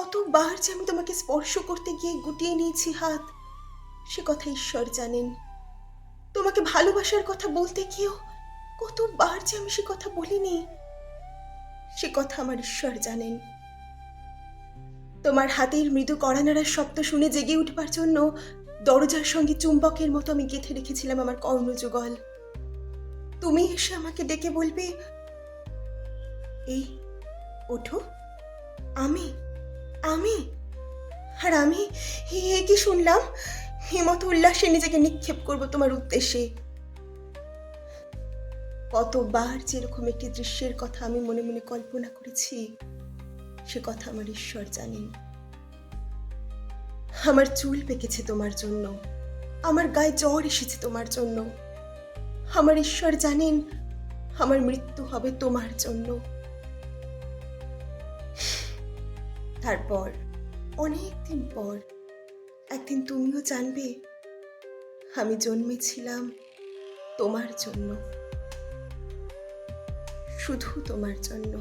কতবার যে আমি তোমাকে স্পর্শ করতে গিয়ে গুটিয়ে নিয়েছি হাত, সে কথা ঈশ্বর জানেন। তোমাকে ভালোবাসার কথা বলতে গিয়েও কতবার যে আমি সে কথা বলিনি, সে কথা আমার ঈশ্বর জানেন। তোমার হাতের মৃদু কড়া নাড়ার শব্দ শুনে জেগে উঠবার জন্য দরজার সঙ্গে চুম্বকের মতো আমি গেঁথে রেখেছিলাম আমার কর্ণযুগল। তুমি এসে আমাকে ডেকে বলবে, এই ওঠো। আমি আমি আর আমি এ কি শুনলাম? হিমত উল্লাসে নিজেকে নিক্ষেপ করব তোমার উদ্দেশ্যে। কতবার যেরকম একটি দৃশ্যের কথা আমি মনে মনে কল্পনা করেছি, সে কথা আমার ঈশ্বর জানেন। আমার চুল পেকেছে তোমার জন্য, আমার গায়ে জ্বর এসেছে তোমার জন্য। আমার ঈশ্বর জানেন আমার মৃত্যু হবে তোমার জন্য। তারপর অনেকদিন পর একদিন তুমিও জানবে আমি জন্মেছিলাম তোমার জন্য, শুধু তোমার জন্য।